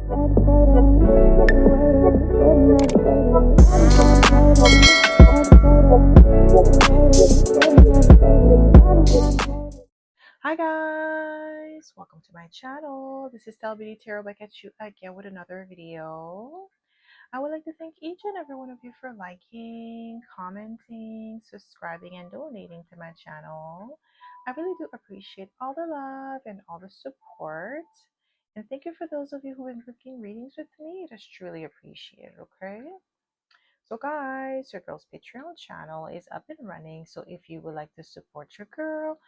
Hi guys, welcome to my channel. This is Beauty Tarot back at you again with another video. I would like to thank each and every one of you for liking, commenting, subscribing, and donating to my channel. I really do appreciate all the love and all the support. And thank you for those of you who have been booking readings with me. It is truly appreciated, okay? So guys, your girl's Patreon channel is up and running. So if you would like to support your girl,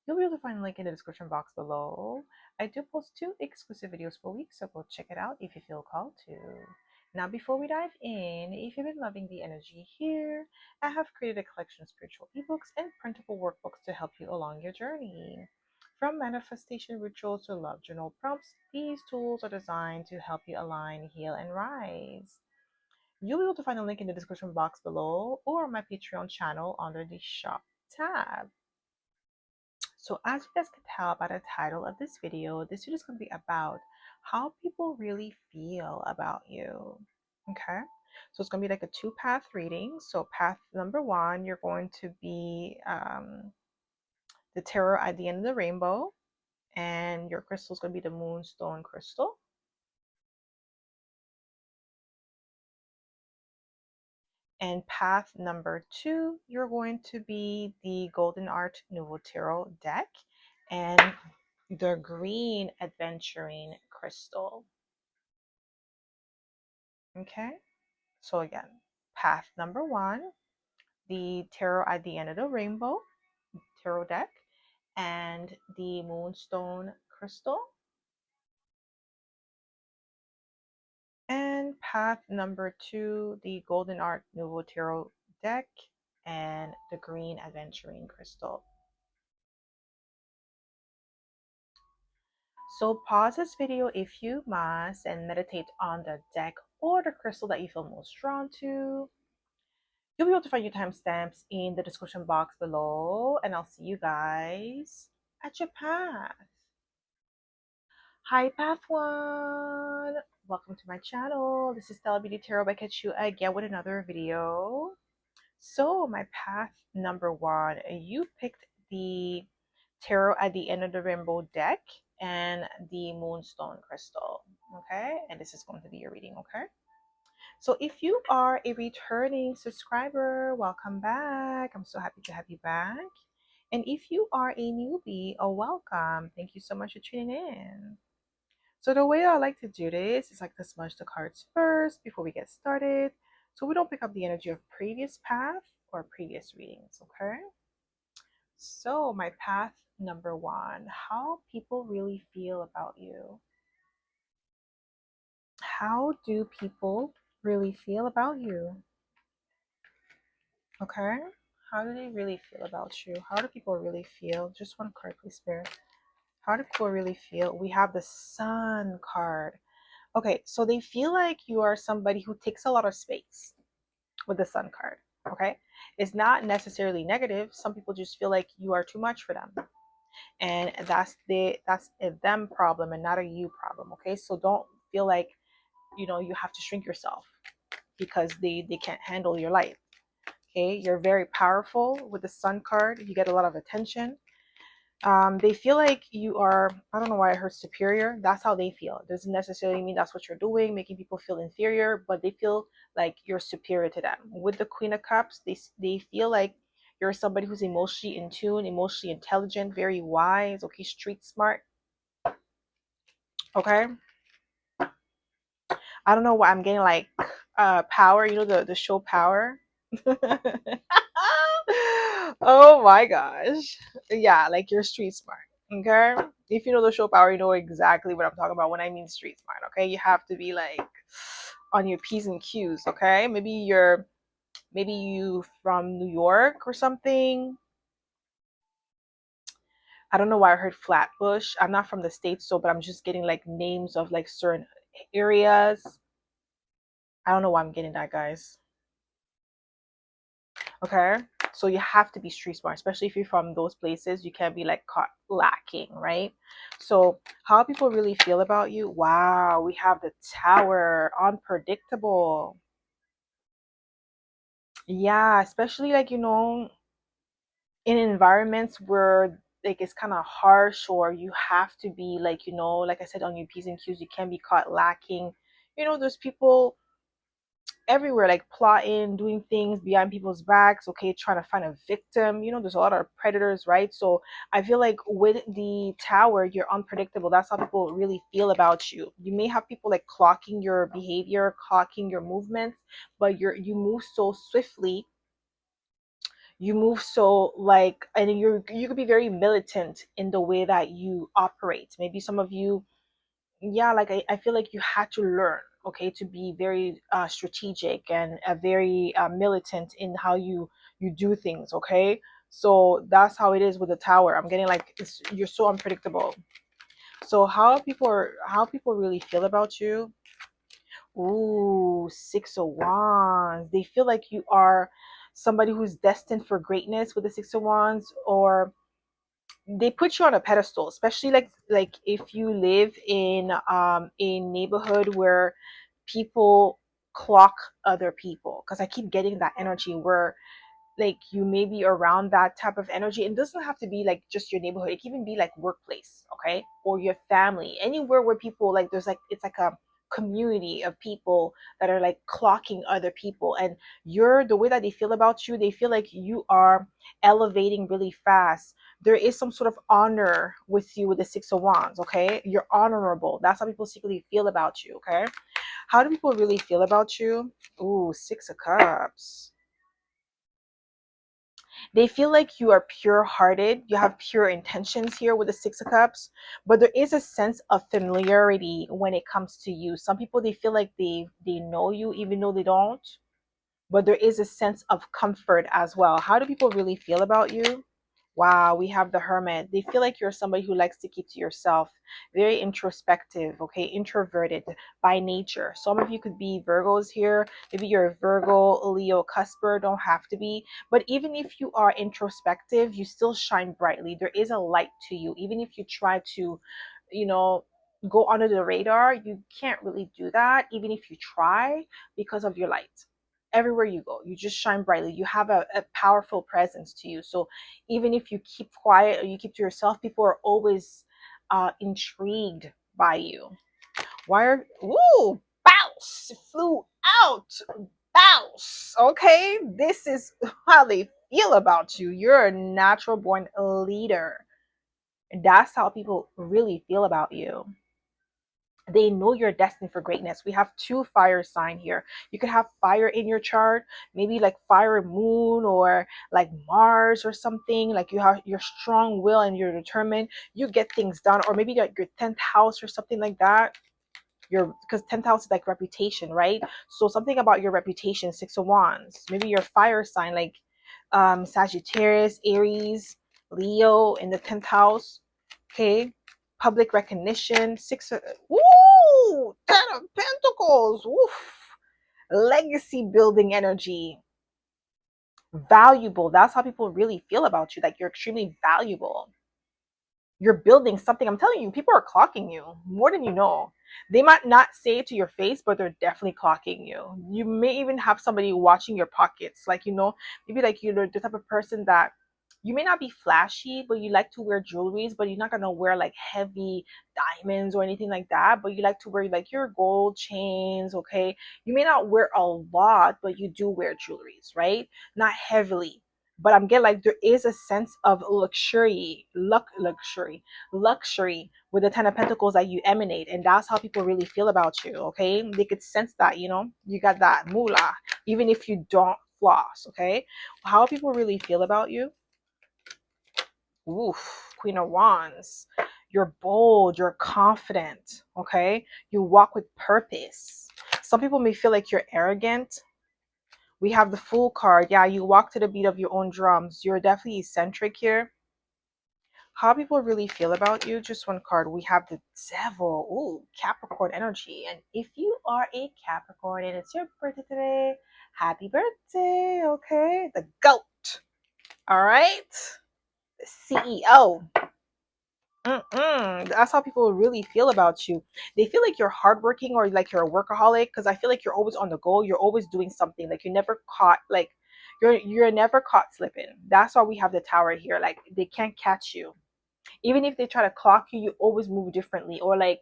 you'll be able to find a link in the description box below. I do post 2 exclusive videos per week, so go check it out if you feel called to. Now, before we dive in, if you've been loving the energy here, I have created a collection of spiritual ebooks and printable workbooks to help you along your journey. From manifestation rituals to love journal prompts, these tools are designed to help you align, heal, and rise. You'll be able to find a link in the description box below or my Patreon channel under the shop tab. So as you guys can tell by the title of this video is going to be about how people really feel about you. Okay, so it's going to be like a 2-path reading. So path number 1, you're going to be the tarot at the end of the rainbow, and your crystal is going to be the moonstone crystal. And path number 2, you're going to be the Golden Art Nouveau Tarot deck and the green adventuring crystal. Okay, so again, path number 1, the tarot at the end of the rainbow tarot deck and the moonstone crystal. And path number 2, the Golden Art Nouveau Tarot deck and the green adventuring crystal. So pause this video if you must and meditate on the deck or the crystal that you feel most drawn to. You'll be able to find your timestamps in the description box below, and I'll see you guys at your path. Hi, Path 1! Welcome to my channel. This is Beauty Tarot back at you again with another video. So my path number 1, you picked the tarot at the end of the rainbow deck and the moonstone crystal. Okay, and this is going to be your reading. Okay, so if you are a returning subscriber, welcome back. I'm so happy to have you back. And if you are a newbie, welcome. Thank you so much for tuning in. So the way I like to do this is like to smudge the cards first before we get started, so we don't pick up the energy of previous path or previous readings. Okay, so my path number 1, how people really feel about you. How do people really feel about you? Okay, how do they really feel about you? How do people really feel? Just one card, please, Spirit. How do people really feel? We have the Sun card. Okay, so they feel like you are somebody who takes a lot of space with the Sun card. Okay, it's not necessarily negative. Some people just feel like you are too much for them, and that's a them problem and not a you problem. Okay, so don't feel like you have to shrink yourself because they can't handle your life. Okay, you're very powerful with the Sun card. You get a lot of attention. They feel like you are, I don't know why I heard superior. That's how they feel. It doesn't necessarily mean that's what you're doing, making people feel inferior, but they feel like you're superior to them. With the Queen of Cups, they feel like you're somebody who's emotionally in tune, emotionally intelligent, very wise, okay, street smart. Okay. I don't know why I'm getting like Power, the show Power. Oh my gosh. Yeah, like you're street smart. Okay. If you know the show Power, you know exactly what I'm talking about when I mean street smart. Okay. You have to be like on your P's and Q's. Okay. Maybe you from New York or something. I don't know why I heard Flatbush. I'm not from the States, but I'm just getting like names of like certain areas. I don't know why I'm getting that, guys. Okay. So you have to be street smart, especially if you're from those places. You can't be like caught lacking, right? So how people really feel about you? Wow, we have the Tower, unpredictable. Yeah, especially like, in environments where like it's kind of harsh, or you have to be like, like I said, on your P's and Q's, you can't be caught lacking. There's people everywhere, like plotting, doing things behind people's backs, okay, trying to find a victim. There's a lot of predators, right? So I feel like with the Tower, you're unpredictable. That's how people really feel about you. You may have people like clocking your behavior, clocking your movements, but you move so swiftly, you move so like, and you could be very militant in the way that you operate. Maybe some of you, yeah, like I feel like you had to learn, okay, to be very strategic and very militant in how you do things, okay. So that's how it is with the Tower. I'm getting like, you're so unpredictable. So how people really feel about you? Ooh, Six of Wands. They feel like you are somebody who's destined for greatness with the Six of Wands, or they put you on a pedestal, especially like if you live in a neighborhood where people clock other people, because I keep getting that energy where like you may be around that type of energy. It doesn't have to be like just your neighborhood. It can even be like workplace, okay, or your family, anywhere where people like, there's like, it's like a community of people that are like clocking other people, and you're the way that they feel about you, they feel like you are elevating really fast. There is some sort of honor with you with the Six of Wands, okay. You're honorable. That's how people secretly feel about you, okay. How do people really feel about you? Ooh, Six of Cups. They feel like you are pure hearted, you have pure intentions here with the Six of Cups, but there is a sense of familiarity when it comes to you. Some people, they feel like they know you even though they don't, but there is a sense of comfort as well. How do people really feel about you? Wow, we have the Hermit. They feel like you're somebody who likes to keep to yourself, very introspective, okay, introverted by nature. Some of you could be Virgos here. Maybe you're a Virgo, Leo, Cusper, don't have to be. But even if you are introspective, you still shine brightly. There is a light to you. Even if you try to, you know, go under the radar, you can't really do that, even if you try, because of your light. Everywhere you go, you just shine brightly. You have a powerful presence to you. So even if you keep quiet or you keep to yourself, people are always intrigued by you. Why are, ooh, bounce, it flew out, bounce. Okay, this is how they feel about you. You're a natural born leader. That's how people really feel about you. They know you're destined for greatness. We have two fire sign here. You could have fire in your chart, maybe like fire moon or like Mars or something. Like you have your strong will and you're determined. You get things done, or maybe like your 10th house or something like that. Your, because 10th house is like reputation, right? So something about your reputation, Six of Wands. Maybe your fire sign, like Sagittarius, Aries, Leo in the 10th house. Okay, public recognition, six of, woo, 10 of Pentacles, woof, legacy building energy, valuable. That's how people really feel about you, like you're extremely valuable. You're building something. I'm telling you, people are clocking you more than you know. They might not say it to your face, but they're definitely clocking you. You may even have somebody watching your pockets. Like, maybe like you're the type of person that you may not be flashy, but you like to wear jewelries, but you're not gonna wear like heavy diamonds or anything like that. But you like to wear like your gold chains, okay? You may not wear a lot, but you do wear jewelries, right? Not heavily, but I'm getting like there is a sense of luxury with the 10 of Pentacles that you emanate, and that's how people really feel about you, okay? They could sense that, you got that moolah, even if you don't floss, okay? How people really feel about you? Oof, Queen of Wands. You're bold, you're confident, okay? You walk with purpose. Some people may feel like you're arrogant. We have the Fool card. Yeah, you walk to the beat of your own drums. You're definitely eccentric here. How people really feel about you? Just one card. We have the Devil. Ooh, Capricorn energy. And if you are a Capricorn and it's your birthday today, happy birthday, okay? The GOAT. All right. CEO. That's how people really feel about you. They feel like you're hardworking or like you're a workaholic because I feel like you're always on the go. You're always doing something. Like you're never caught. Like you're never caught slipping. That's why we have the tower here. Like they can't catch you. Even if they try to clock you, you always move differently. Or like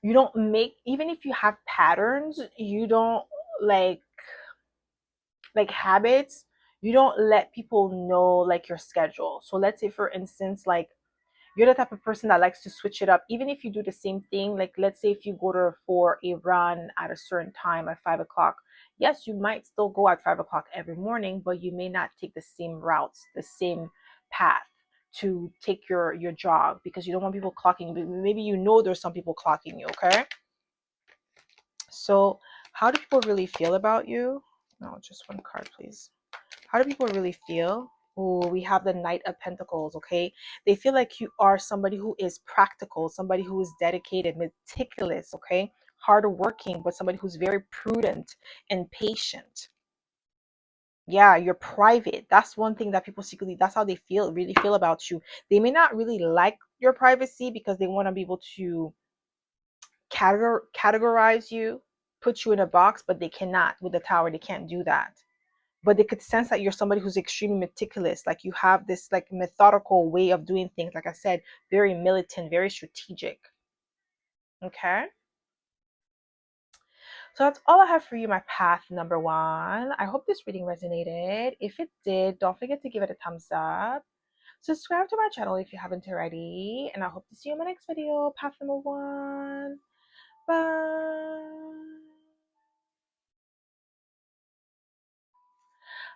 you don't make. Even if you have patterns, you don't like habits. You don't let people know like your schedule. So let's say for instance like you're the type of person that likes to switch it up even if you do the same thing. Like let's say if you go to for a run at a certain time at 5 o'clock, yes, you might still go at 5 o'clock every morning, but you may not take the same routes, the same path to take your jog because you don't want people clocking you. Maybe you know there's some people clocking you. Okay, so how do people really feel about you? No, just one card please. How do people really feel? Oh, we have the Knight of Pentacles, okay? They feel like you are somebody who is practical, somebody who is dedicated, meticulous, okay? Hardworking, but somebody who's very prudent and patient. Yeah, you're private. That's one thing that people secretly, that's how they feel, really feel about you. They may not really like your privacy because they want to be able to categorize you, put you in a box, but they cannot with the tower. They can't do that, but they could sense that you're somebody who's extremely meticulous. Like you have this like methodical way of doing things. Like I said, very militant, very strategic. Okay. So that's all I have for you, my path number one. I hope this reading resonated. If it did, don't forget to give it a thumbs up. Subscribe to my channel if you haven't already. And I hope to see you in my next video. Path number one. Bye.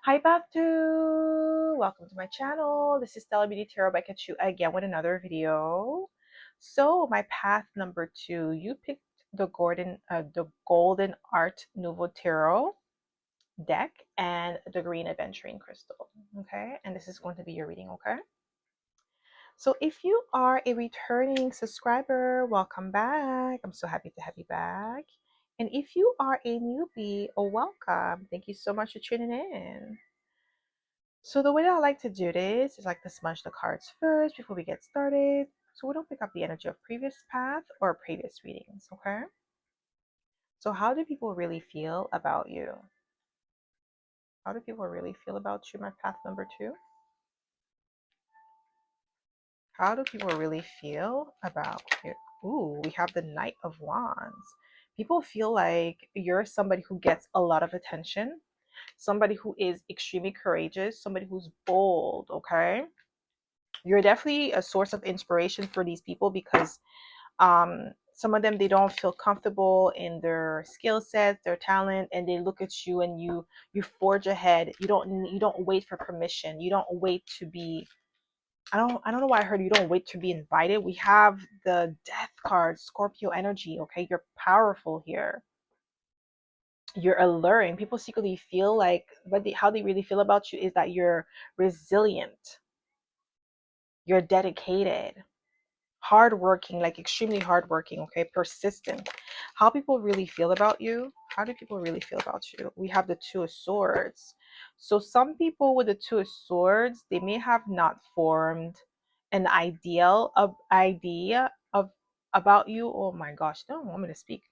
Hi Batu! Welcome to my channel. This is Stella Beauty Tarot back at you again with another video. So my path number two, you picked the Golden Art Nouveau Tarot deck and the Green Aventurine Crystal. Okay, and this is going to be your reading. Okay. So if you are a returning subscriber, welcome back. I'm so happy to have you back. And if you are a newbie, welcome. Thank you so much for tuning in. So the way that I like to do this is like to smudge the cards first before we get started, so we don't pick up the energy of previous path or previous readings, okay? So how do people really feel about you? How do people really feel about you, my path number two? How do people really feel about you? Ooh, we have the Knight of Wands. People feel like you're somebody who gets a lot of attention, somebody who is extremely courageous, somebody who's bold, okay? You're definitely a source of inspiration for these people because some of them, they don't feel comfortable in their skill sets, their talent, and they look at you and you forge ahead. You don't wait for permission. You don't wait to be, I don't know why I heard you don't wait to be invited. We have the Death card, Scorpio energy. Okay, you're powerful here. You're alluring. People secretly feel like, how they really feel about you is that you're resilient, you're dedicated, hardworking, like extremely hardworking, okay, persistent. How people really feel about you? How do people really feel about you? We have the Two of Swords. So some people with the Two of Swords, they may have not formed an idea of about you. Oh my gosh, they don't want me to speak.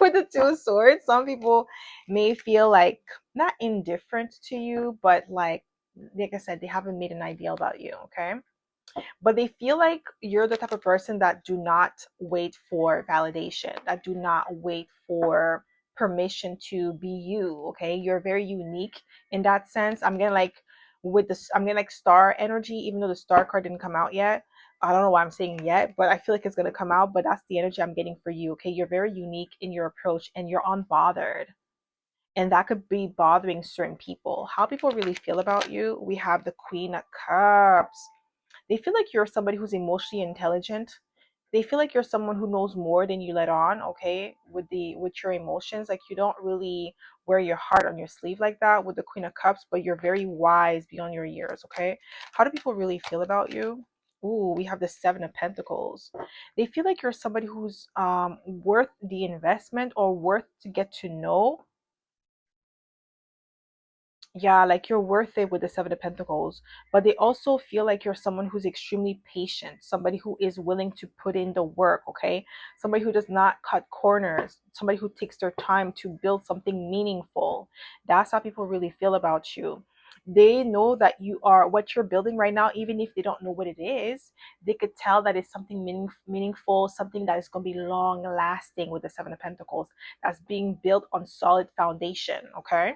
With the Two of Swords, some people may feel like not indifferent to you, but like I said, they haven't made an idea about you, okay? But they feel like you're the type of person that do not wait for validation, that do not wait for permission to be you. Okay, you're very unique in that sense. I'm getting like with this, I'm getting like star energy, even though the star card didn't come out yet. I don't know why I'm saying yet, but I feel like it's gonna come out. But that's the energy I'm getting for you. Okay, you're very unique in your approach and you're unbothered, and that could be bothering certain people. How people really feel about you? We have the Queen of Cups. They feel like you're somebody who's emotionally intelligent. They feel like you're someone who knows more than you let on, okay, with your emotions. Like you don't really wear your heart on your sleeve like that with the Queen of Cups, but you're very wise beyond your years, okay? How do people really feel about you? Ooh, we have the Seven of Pentacles. They feel like you're somebody who's worth the investment or worth to get to know. Yeah, like you're worth it with the Seven of Pentacles, but they also feel like you're someone who's extremely patient, somebody who is willing to put in the work, okay? Somebody who does not cut corners, somebody who takes their time to build something meaningful. That's how people really feel about you. They know that you are what you're building right now, even if they don't know what it is, they could tell that it's something meaningful, something that is going to be long lasting with the Seven of Pentacles, that's being built on solid foundation, okay?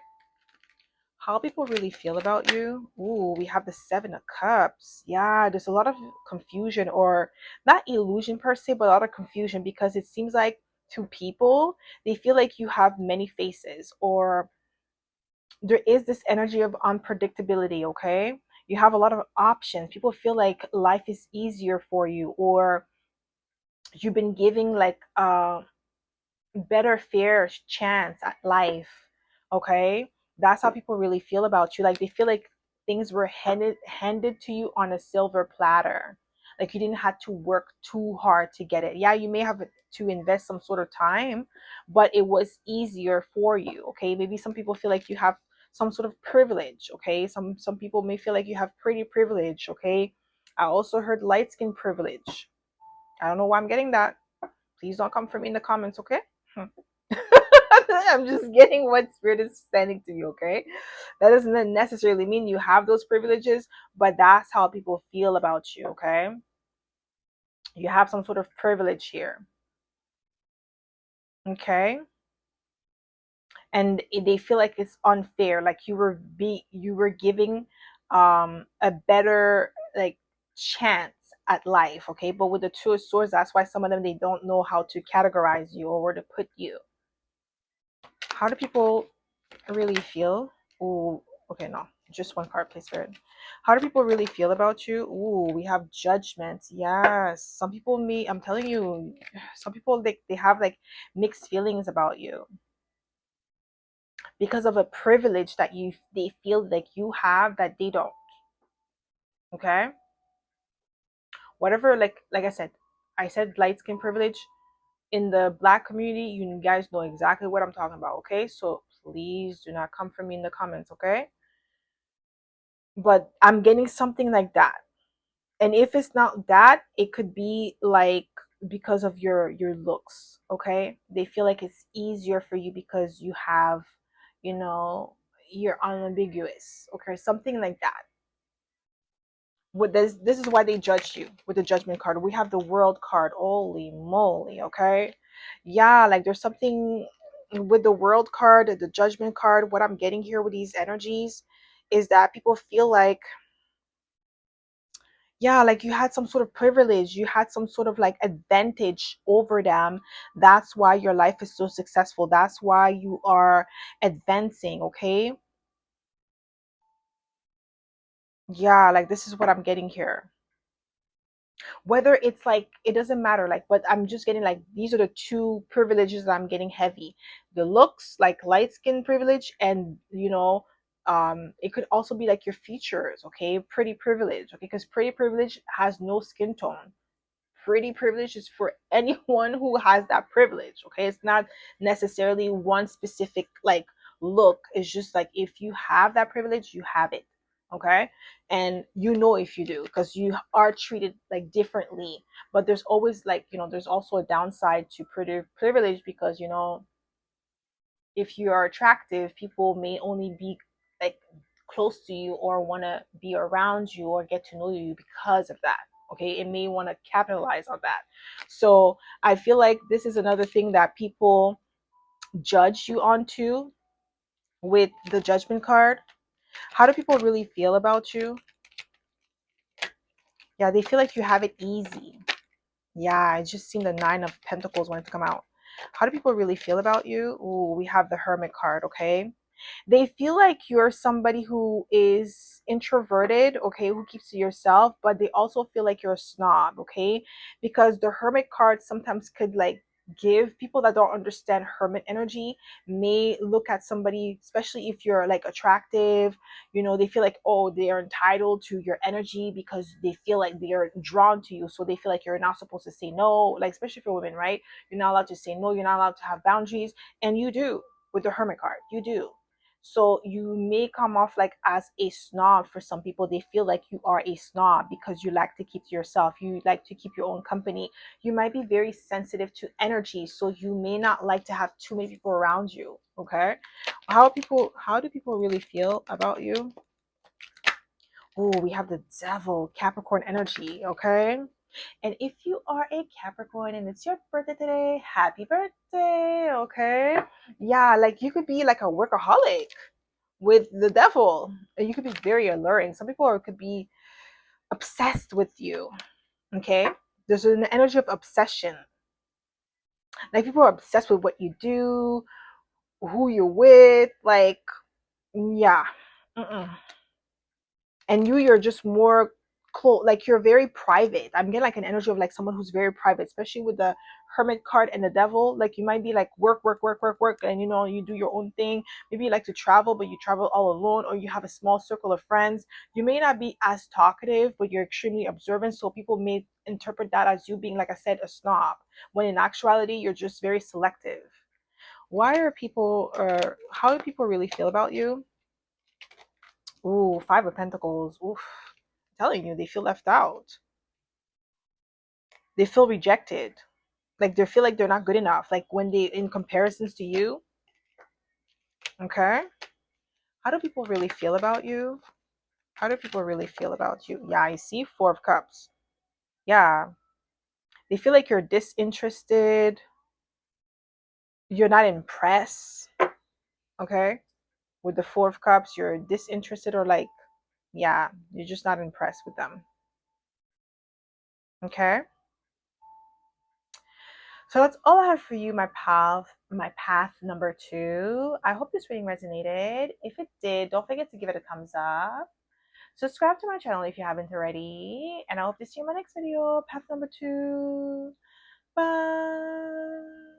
How people really feel about you. Ooh, we have the Seven of Cups. Yeah, there's a lot of confusion, or not illusion per se, but a lot of confusion, because it seems like to people, they feel like you have many faces, or there is this energy of unpredictability, okay? You have a lot of options. People feel like life is easier for you, or you've been giving like better fair chance at life, okay? That's how people really feel about you. Like they feel like things were handed to you on a silver platter, like you didn't have to work too hard to get it. Yeah, you may have to invest some sort of time, but it was easier for you, okay? Maybe some people feel like you have some sort of privilege, okay? Some people may feel like you have pretty privilege, okay? I also heard light skin privilege. I don't know why I'm getting that. Please don't come for me in the comments, okay? I'm just getting what spirit is sending to you, okay? That doesn't necessarily mean you have those privileges, but that's how people feel about you, okay? You have some sort of privilege here, okay? And they feel like it's unfair, like you were giving a better like chance at life, okay? But with the Two of Swords, that's why some of them, they don't know how to categorize you or where to put you. How do people really feel? Ooh, okay, no, just one card, please, Spirit. How do people really feel about you? Ooh, we have Judgment. Yes, some people may, I'm telling you, some people, they have like mixed feelings about you because of a privilege that they feel like you have that they don't. Okay, whatever, like I said light skin privilege. In the Black community, you guys know exactly what I'm talking about, okay? So please do not come for me in the comments, okay? But I'm getting something like that. And if it's not that, it could be like because of your looks, okay? They feel like it's easier for you because you have, you know, you're unambiguous, okay? Something like that. With this is why they judge you with the Judgment card. We have the World card. Holy moly, okay? Yeah, like there's something with the World card, the Judgment card. What I'm getting here with these energies is that people feel like, yeah, like you had some sort of privilege, you had some sort of like advantage over them. That's why your life is so successful. That's why you are advancing, okay? Yeah, like this is what I'm getting here. Whether it's like, it doesn't matter, like, but I'm just getting like these are the two privileges that I'm getting heavy. The looks, like light skin privilege, and it could also be like your features, okay? Pretty privilege, okay? Because pretty privilege has no skin tone. Pretty privilege is for anyone who has that privilege, okay? It's not necessarily one specific like look. It's just like if you have that privilege, you have it, okay? And if you do, because you are treated like differently. But there's always like, there's also a downside to pretty privilege, because if you are attractive, people may only be like close to you or want to be around you or get to know you because of that. Okay, it may want to capitalize on that. So I feel like this is another thing that people judge you onto with the Judgment card. How do people really feel about you? Yeah, they feel like you have it easy. Yeah, I just seen the Nine of Pentacles wanting to come out. How do people really feel about you? Ooh, we have the Hermit card, okay? They feel like you're somebody who is introverted, okay, who keeps to yourself, but they also feel like you're a snob, okay? Because the Hermit card sometimes could like give people that don't understand hermit energy, may look at somebody, especially if you're like attractive, they feel like, oh, they are entitled to your energy because they feel like they're drawn to you. So they feel like you're not supposed to say no, like especially for women, right? You're not allowed to say no, you're not allowed to have boundaries, and you do with the Hermit card, you do. So you may come off like as a snob. For some people, they feel like you are a snob because you like to keep to yourself, you like to keep your own company. You might be very sensitive to energy, so you may not like to have too many people around you. Okay, how do people really feel about you? Oh, we have the devil, Capricorn energy. Okay, and if you are a Capricorn and it's your birthday today, happy birthday. Okay, yeah, like you could be like a workaholic with the devil. You could be very alluring. Some people could be obsessed with you. Okay, there's an energy of obsession. Like people are obsessed with what you do, who you're with. Like, yeah. Mm-mm. And you're just more close, like you're very private. I'm getting like an energy of like someone who's very private, especially with the hermit card and the devil. Like you might be like work work work work work, and you do your own thing. Maybe you like to travel, but you travel all alone, or you have a small circle of friends. You may not be as talkative, but you're extremely observant, so people may interpret that as you being, like I said, a snob, when in actuality you're just very selective. Why are people, or how do people really feel about you? Ooh, Five of Pentacles. Oof. I'm telling you, they feel left out. They feel rejected. Like they feel like they're not good enough. Like when they, in comparisons to you. Okay. How do people really feel about you? How do people really feel about you? Yeah, I see Four of Cups. Yeah. They feel like you're disinterested. You're not impressed. Okay. With the Four of Cups, you're disinterested, or like, yeah, you're just not impressed with them. Okay. So that's all I have for you, my path number 2. I hope this reading resonated. If it did, don't forget to give it a thumbs up. Subscribe to my channel if you haven't already. And I hope to see you in my next video, path number 2. Bye.